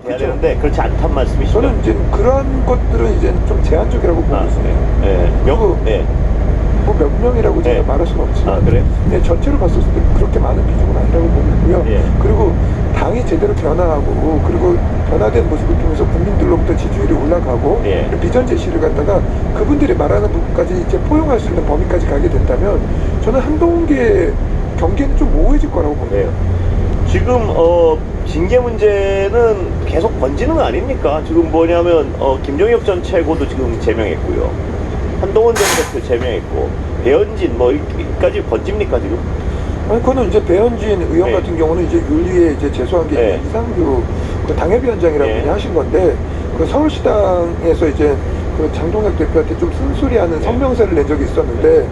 돼야 되는데 그렇지 않단 말씀이시죠? 저는 이제 그런 것들은 이제 좀 제한적이라고 보고 있습니다. 그리고 뭐 몇 명이라고 제가 말할 수는 없지만 그래요? 네, 전체로 봤을 때 그렇게 많은 비중은 아니라고 보고 있고요. 그리고 당이 제대로 변화하고 그리고 변화된 모습을 통해서 국민들로부터 지지율이 올라가고 비전 제시를 갖다가 그분들이 말하는 부분까지 이제 포용할 수 있는 범위까지 가게 된다면 저는 한동훈계 경계는 좀 모호해질 거라고 봅니다. 지금 징계 문제는 계속 번지는 거 아닙니까? 지금 뭐냐면 김종혁 전 최고도 지금 제명했고요. 한동훈 전 대표 제명했고 배현진 뭐 여기까지 번집니까 지금? 아니 그거는 이제 배현진 의원 같은 경우는 이제 윤리에 이제 제소한 게 이상규 그 당협위원장이라고 하신 건데 그 서울시당에서 이제 그 장동혁 대표한테 좀 쓴소리하는 성명서를 낸 적이 있었는데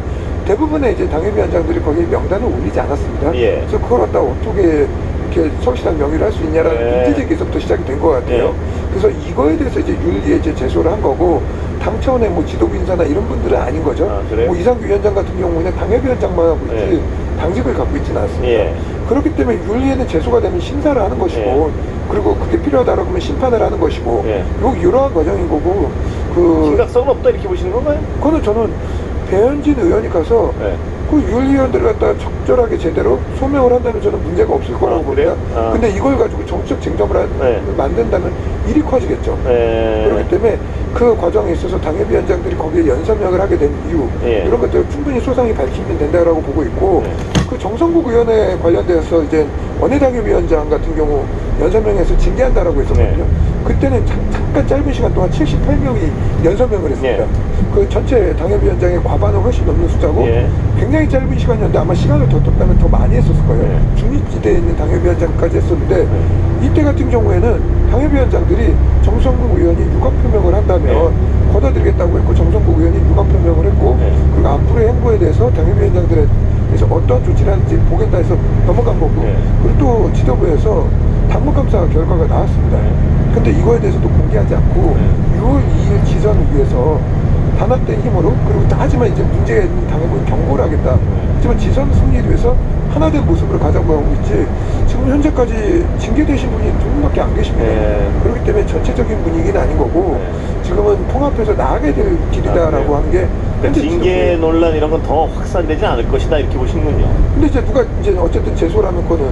대부분의 이제 당협위원장들이 거기에 명단을 올리지 않았습니다. 그래서 그걸 갖다 어떻게 이렇게 서울시당 명의를 할 수 있냐라는 문제제기에서부터 시작이 된 것 같아요. 그래서 이거에 대해서 이제 윤리에 이제 제소를 한 거고 당 차원의 뭐 지도부 인사나 이런 분들은 아닌 거죠. 뭐 이상규 위원장 같은 경우는 당협위원장만 하고 있지 당직을 갖고 있지는 않습니다. 그렇기 때문에 윤리에는 제소가 되면 심사를 하는 것이고 그리고 그게 필요하다고 하면 심판을 하는 것이고 이러한 과정인 거고 심각성은 없다 이렇게 보시는 건가요? 그거는 저는 배현진 의원이 가서 그 윤리위원들을 갖다가 적절하게 제대로 소명을 한다면 저는 문제가 없을 거라고 봅니다. 근데 이걸 가지고 정치적 쟁점을 만든다면 일이 커지겠죠. 그렇기 때문에 그 과정에 있어서 당협위원장들이 거기에 연설명을 하게 된 이유 이런 것들을 충분히 소상히 밝히면 된다라고 보고 있고 그 정성국 의원에 관련돼서 이제 원내당협위원장 같은 경우 연설명에서 징계한다라고 했었거든요. 그때는 잠깐 짧은 시간 동안 78명이 연설명을 했습니다. 그 전체 당협위원장의 과반을 훨씬 넘는 숫자고 굉장히 짧은 시간이었는데 아마 시간을 더 뒀다면 더 많이 했었을 거예요. 중립지대에 있는 당협위원장까지 했었는데 이때 같은 경우에는 당협위원장들이 정성국 의원이 유감 표명을 한다면 걷어들이겠다고 했고 정성국 의원이 유감 표명을 했고 그리고 앞으로의 행보에 대해서 당협위원장들에 대해서 어떤 조치를 하는지 보겠다 해서 넘어간 거고 그리고 또 지도부에서 당무감사 결과가 나왔습니다. 근데 이거에 대해서도 공개하지 않고 6월 2일 지선을 위해서 단합된 힘으로 그리고 하지만 이제 문제가 있는 당협은 경고를 하겠다. 하지만 지선 승리를 위해서 하나된 모습으로 가자고 하고 있지 지금 현재까지 징계되신 분이 두 분밖에 안 계십니다. 그렇기 때문에 전체적인 분위기는 아닌 거고 지금은 통합해서 나아가야 될 길이다라고 하는 게 그러니까 징계 논란 이런 건 더 확산되지 않을 것이다 이렇게 보시는군요. 근데 이제 누가 이제 어쨌든 제소라면 그거는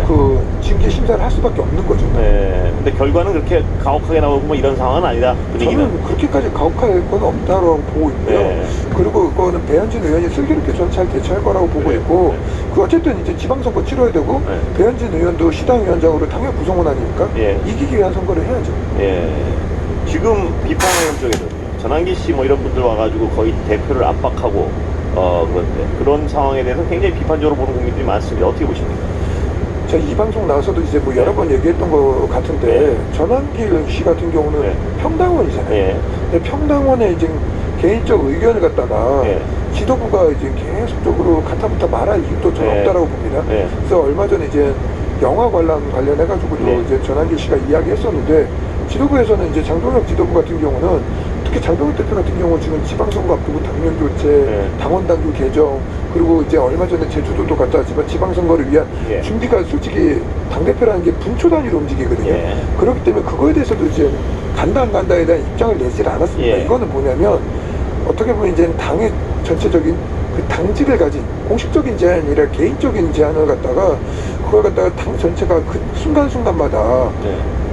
그 징계 심사를 할 수밖에 없는 거죠. 근데 결과는 그렇게 가혹하게 나오고 뭐 이런 상황은 아니다. 분위기는. 저는 그렇게까지 가혹할 건 없다고 보고 있고요. 그리고 그거는 배현진 의원이 슬기롭게 저는 잘 대처할 거라고 보고 있고 그 어쨌든 이제 지방선거 치러야 되고 배현진 의원도 시당위원장으로 당협 구성원 아닙니까? 이기기 위한 선거를 해야죠. 지금 비판하는 쪽에서 전환기 씨 뭐 이런 분들 와가지고 거의 대표를 압박하고 그런데 그런 상황에 대해서 굉장히 비판적으로 보는 국민들이 많습니다. 어떻게 보십니까? 제가 이 방송 나와서도 이제 뭐 여러 번 얘기했던 것 같은데 전환길 씨 같은 경우는 평당원이잖아요. 근데 평당원의 이제 개인적 의견을 갖다가 지도부가 이제 계속적으로 가타부타 말할 이유도 저는 없다라고 봅니다. 그래서 얼마 전에 이제 영화 관련해가지고도 이제 전환길 씨가 이야기했었는데 지도부에서는 이제 장동혁 지도부 같은 경우는 특히 장동혁 대표 같은 경우 지금 지방선거 앞두고 당면 교체, 당원당규 개정 그리고 이제 얼마 전에 제주도도 갔다 왔지만 지방선거를 위한 준비가 솔직히 당대표라는 게 분초 단위로 움직이거든요. 그렇기 때문에 그거에 대해서도 이제 간다 안 간다에 대한 입장을 내질 않았습니다. 이거는 뭐냐면 어떻게 보면 이제 당의 전체적인 그 당직을 가진 공식적인 제안이 아니라 개인적인 제안을 갖다가 그걸 갖다가 당 전체가 그 순간순간마다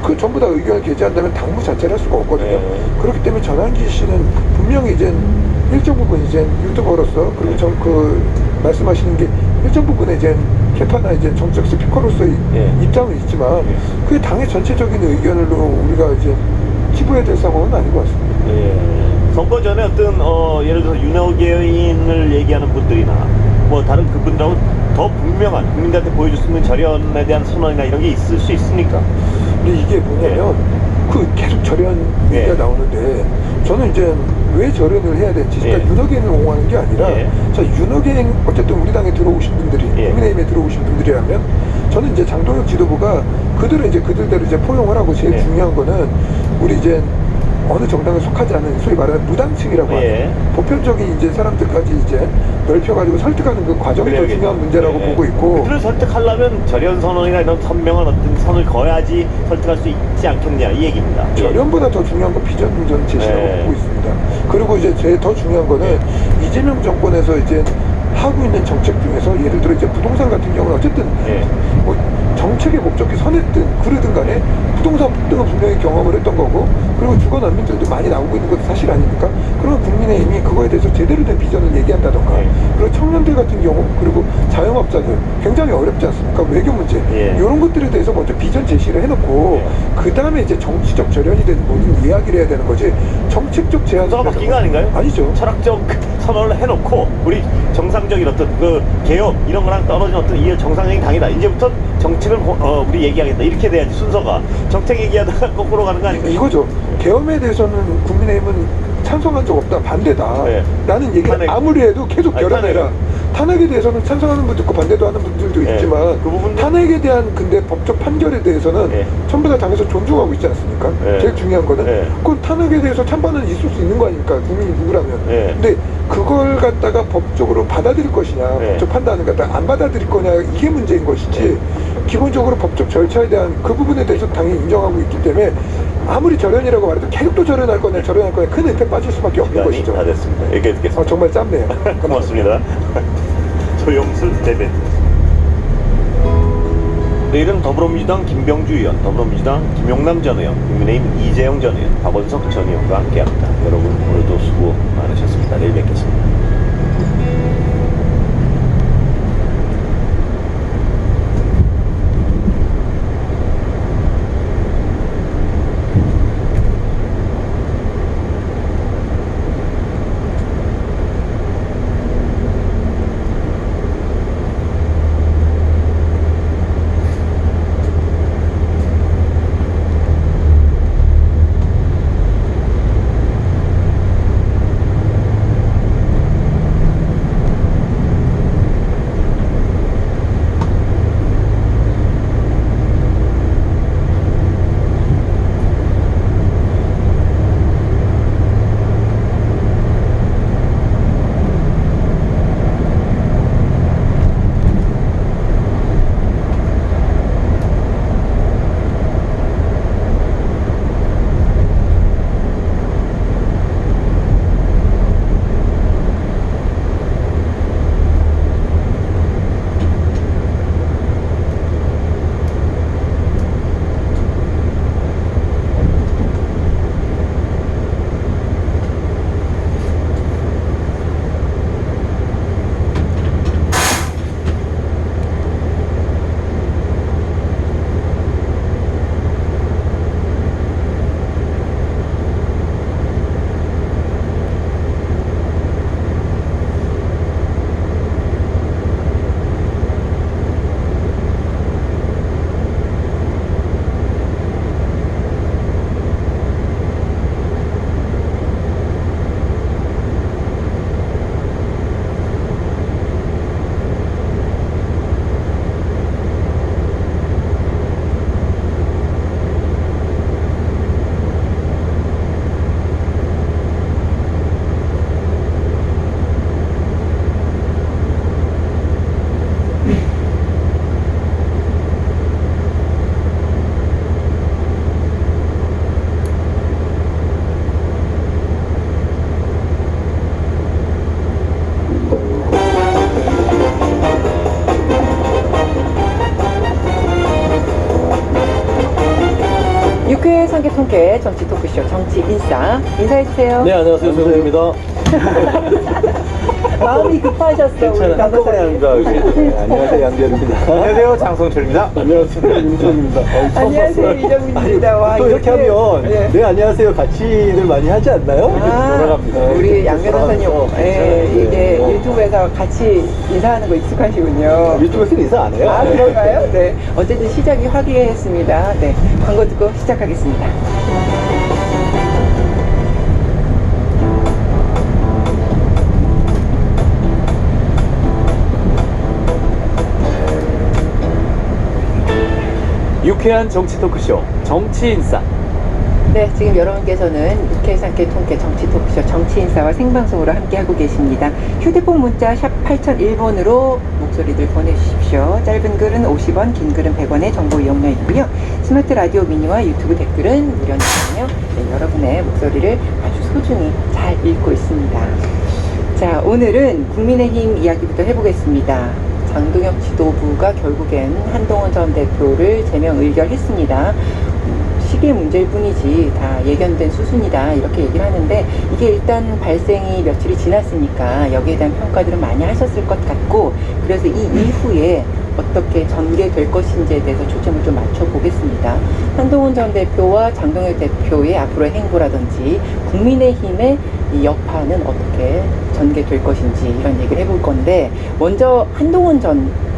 그 전부 다 의견을 게재한다면 당무 자체를 할 수가 없거든요. 그렇기 때문에 전환기 씨는 분명히 이제 일정 부분 이제 유튜버로서 그리고 그 말씀하시는 게 일정 부분에 이제 개파나 이제 정책 스피커로서의 입장은 있지만 그게 당의 전체적인 의견으로 우리가 이제 치부해야 될 상황은 아닌 것 같습니다. 선거 전에 어떤 예를 들어서 윤호개인을 얘기하는 분들이나 뭐 다른 그분들하고 더 분명한 국민들한테 보여줄 수 있는 절연에 대한 선언이나 이런 게 있을 수 있습니까? 근데 이게 뭐냐면 그 계속 절연 얘기가 나오는데 저는 이제 왜 절연을 해야 되는지 그러니까 윤호개인을 옹호하는 게 아니라 자 윤호개인 어쨌든 우리 당에 들어오신 분들이 국민의힘에 들어오신 분들이라면 저는 이제 장동혁 지도부가 그들은 이제 그들대로 이제 포용을 하고 제일 중요한 거는 우리 이제 어느 정당에 속하지 않은 소위 말하는 무당층이라고 하는 보편적인 이제 사람들까지 이제 넓혀가지고 설득하는 그 과정이 더 중요한 문제라고 보고 있고, 그들을 설득하려면 절연 선언이나 이런 선명한 어떤 선을 그어야지 설득할 수 있지 않겠냐 이 얘기입니다. 절연보다 더 중요한 건 비전 제시라고 보고 있습니다. 그리고 이제 제일 더 중요한 거는 이재명 정권에서 이제 하고 있는 정책 중에서 예를 들어 이제 부동산 같은 경우는 어쨌든 뭐 정책의 목적이 선했든 그러든 간에 부동산 폭등은 분명히 경험을 했던 거고, 그리고 주거 난민들도 많이 나오고 있는 것도 사실 아닙니까? 그러면 국민의힘이 그거에 대해서 제대로 된 비전을 얘기한다던가, 그리고 청년들 같은 경우, 그리고 자영업자들 굉장히 어렵지 않습니까? 외교 문제 이런 것들에 대해서 먼저 비전 제시를 해놓고 그 다음에 이제 정치적 절연이 되는 모든 이야기를 해야 되는 거지, 정책적 제안 가 바뀐 거 아닌가요? 아니죠. 철학적 선언을 해놓고 우리 정상적인 어떤 그 개혁 이런 거랑 떨어진 어떤 이 정상적인 당이다. 이제부터 정책을 우리 얘기하겠다. 이렇게 돼야지 순서가. 정책 얘기하다가 거꾸로 가는 거 아닙니까? 이거죠. 계엄에 대해서는 국민의힘은 찬성한 적 없다, 반대다 라는 얘기를 탄핵. 아무리 해도 계속 결연해라. 탄핵에 대해서는 찬성하는 분도 있고 반대도 하는 분들도 있지만 그 부분도... 탄핵에 대한 근데 법적 판결에 대해서는 전부 다 당에서 존중하고 있지 않습니까? 제일 중요한 거는 그건 탄핵에 대해서 찬반은 있을 수 있는 거 아닙니까? 국민이 누구라면. 근데 그걸 갖다가 법적으로 받아들일 것이냐, 법적 판단을 갖다가 안 받아들일 거냐, 이게 문제인 것이지 기본적으로 법적 절차에 대한 그 부분에 대해서 당연히 인정하고 있기 때문에 아무리 절연이라고 말해도 계속 또 절연할 거냐 큰 늪에 빠질 수밖에 없는 것이죠. 다 됐습니다. 이렇게 듣겠습니다. 정말 짧네요. 고맙습니다. 조영술 대변인. 내일은 더불어민주당 김병주 의원, 더불어민주당 김용남 전 의원, 국민의힘 이재영 전 의원, 박원석 전 의원과 함께합니다. 여러분 오늘도 수고 많으셨습니다. 내일 뵙겠습니다. 상계 통계 정치 토크쇼 정치 인싸 인사해주세요. 네, 안녕하세요. 조영입니다. 마음이 급하셨어. 괜찮아요. 한꺼번에 하는 줄 알고. 네, 안녕하세요. 양재현입니다. 안녕하세요. 장성철입니다. 안녕하세요. 윤철입니다. 안녕하세요. 이정민입니다. 와, 또 이렇게 하면 네. 네, 안녕하세요. 같이들 많이 하지 않나요? 돌아갑니다. 우리 양 변호사님 이게 유튜브에서 같이 인사하는 거 익숙하시군요. 유튜브에서는 인사 안 해요. 아, 그런가요? 네. 어쨌든 시작이 화기애애했습니다. 네. 광고 듣고 시작하겠습니다. 유쾌한 정치 토크쇼 정치인싸 네, 지금 여러분께서는 이케상케 통쾌 정치 토크쇼 정치인사와 생방송으로 함께하고 계십니다. 휴대폰 문자 샵 8001번으로 목소리들 보내주십시오. 짧은 글은 50원, 긴 글은 100원의 정보 이용료 있고요. 스마트 라디오 미니와 유튜브 댓글은 무료니까요. 네, 여러분의 목소리를 아주 소중히 잘 읽고 있습니다. 자, 오늘은 국민의힘 이야기부터 해보겠습니다. 장동혁 지도부가 결국엔 한동훈 전 대표를 제명 의결했습니다. 시기의 문제일 뿐이지 다 예견된 수순이다 이렇게 얘기를 하는데, 이게 일단 발생이 며칠이 지났으니까 여기에 대한 평가들은 많이 하셨을 것 같고, 그래서 이 이후에 어떻게 전개될 것인지에 대해서 초점을 좀 맞춰보겠습니다. 한동훈 전 대표와 장동혁 대표의 앞으로의 행보라든지 국민의힘의 이 여파는 어떻게 전개될 것인지 이런 얘기를 해볼 건데, 먼저 한동훈 전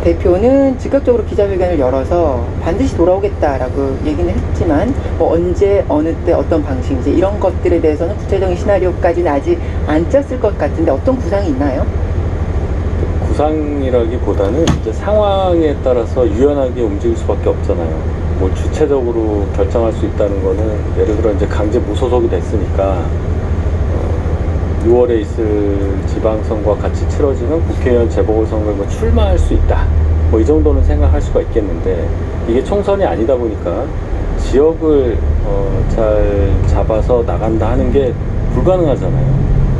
대표는 즉각적으로 기자회견을 열어서 반드시 돌아오겠다라고 얘기는 했지만, 뭐 언제 어느 때 어떤 방식인지 이런 것들에 대해서는 구체적인 시나리오까지는 아직 안 짰을 것 같은데 어떤 구상이 있나요? 구상이라기보다는 이제 상황에 따라서 유연하게 움직일 수밖에 없잖아요. 뭐 주체적으로 결정할 수 있다는 거는, 예를 들어 이제 강제 무소속이 됐으니까 6월에 있을 지방선거와 같이 치러지는 국회의원 재보궐선거에 뭐 출마할 수 있다, 뭐 이 정도는 생각할 수가 있겠는데, 이게 총선이 아니다 보니까 지역을 잘 잡아서 나간다 하는 게 불가능하잖아요.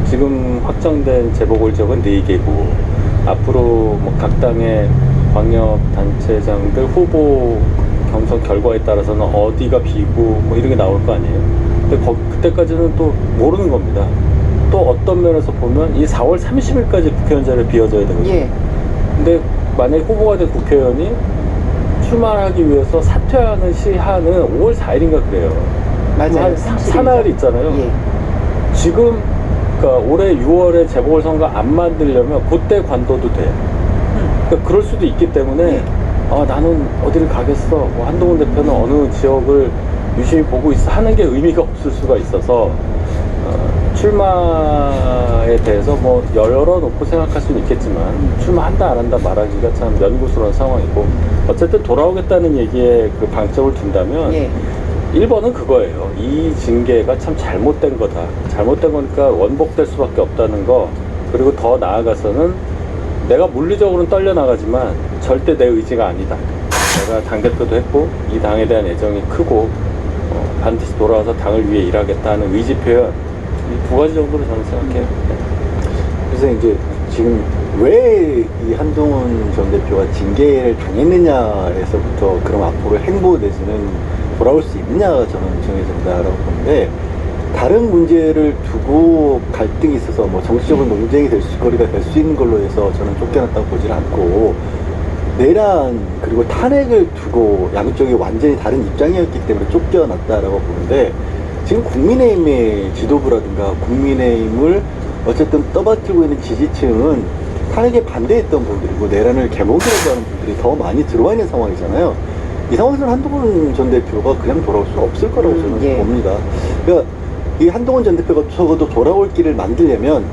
지금 확정된 재보궐 지역은 4개고 앞으로 뭐 각 당의 광역단체장들 후보 경선 결과에 따라서는 어디가 비고 뭐 이런 게 나올 거 아니에요. 근데 그때까지는 또 모르는 겁니다. 또 어떤 면에서 보면 이 4월 30일까지 국회의원 자리를 비워줘야 되거든요. 예. 근데 만약에 후보가 된 국회의원이 출마하기 위해서 사퇴하는 시한은 5월 4일인가 그래요. 맞아요. 한 4날 있잖아요. 예. 지금 그러니까 올해 6월에 재보궐선거 안 만들려면 그때 관둬도 돼. 그러니까 그럴 수도 있기 때문에 나는 어디를 가겠어, 뭐 한동훈 대표는 어느 지역을 유심히 보고 있어 하는 게 의미가 없을 수가 있어서 출마에 대해서 뭐 열어놓고 생각할 수는 있겠지만 출마한다 안 한다 말하기가 참 연구스러운 상황이고, 어쨌든 돌아오겠다는 얘기에 그 방점을 둔다면 예. 1번은 그거예요. 이 징계가 참 잘못된 거다. 잘못된 거니까 원복될 수밖에 없다는 거. 그리고 더 나아가서는 내가 물리적으로는 떨려나가지만 절대 내 의지가 아니다. 내가 당대표도 했고 이 당에 대한 애정이 크고 반드시 돌아와서 당을 위해 일하겠다는 의지 표현, 이 2가지 정도로 저는 생각해요. 그래서 이제 지금 왜 이 한동훈 전 대표가 징계를 당했느냐에서부터 그럼 앞으로 행보 내지는 돌아올 수 있느냐가 저는 정해진다라고 보는데, 다른 문제를 두고 갈등이 있어서 뭐 정치적으로 논쟁이 될 수, 거리가 될 수 있는 걸로 해서 저는 쫓겨났다고 보질 않고, 내란 그리고 탄핵을 두고 양쪽이 완전히 다른 입장이었기 때문에 쫓겨났다라고 보는데, 지금 국민의힘의 지도부라든가 국민의힘을 어쨌든 떠받들고 있는 지지층은 탄핵에 반대했던 분들이고 내란을 개몽이라고 하는 분들이 더 많이 들어와 있는 상황이잖아요. 이 상황에서는 한동훈 전 대표가 그냥 돌아올 수 없을 거라고 저는 예. 봅니다. 그러니까 이 한동훈 전 대표가 적어도 돌아올 길을 만들려면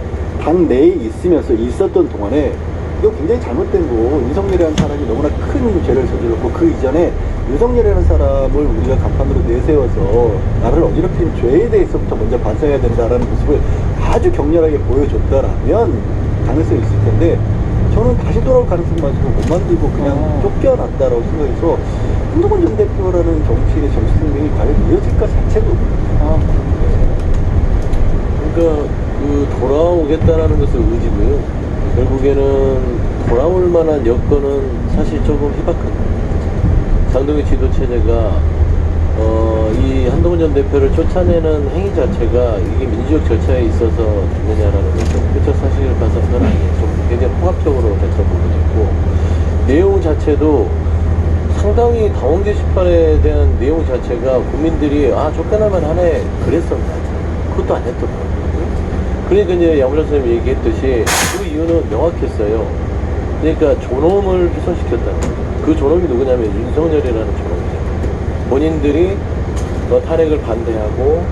당 내에 있으면서 있었던 동안에 이거 굉장히 잘못된 거, 윤석열이라는 사람이 너무나 큰 죄를 저질렀고 그 이전에 윤석열이라는 사람을 우리가 간판으로 내세워서 나라를 어지럽힌 죄에 대해서부터 먼저 반성해야 된다라는 모습을 아주 격렬하게 보여줬다라면 가능성이 있을 텐데, 저는 다시 돌아올 가능성마저도 못 만들고 그냥 쫓겨났다라고 생각해서 한동훈 전 대표라는 정치인의 정치 생명이 과연 이어질까 자체도 그러니까 그 돌아오겠다라는 것은 의지고요. 결국에는 돌아올 만한 여건은 사실 조금 희박합니다. 장동혁 지도 체제가 이 한동훈 전 대표를 쫓아내는 행위 자체가 이게 민주적 절차에 있어서 됐느냐라는 것은 그쪽 사실을 봐서는 아니에요. 좀 굉장히 포괄적으로 됐던 부분이 있고, 내용 자체도 상당히 당원 게시판에 대한 내용 자체가 국민들이 쫓겨나만 하네 그랬었나, 그것도 안 했던 거거든요. 그러니까 이제 양부장 선생님이 얘기했듯이 그 이유는 명확했어요. 그러니까 존엄을 훼손시켰다는 거죠. 그 존엄이 누구냐면 윤석열이라는 존엄이죠. 본인들이 탄핵을 반대하고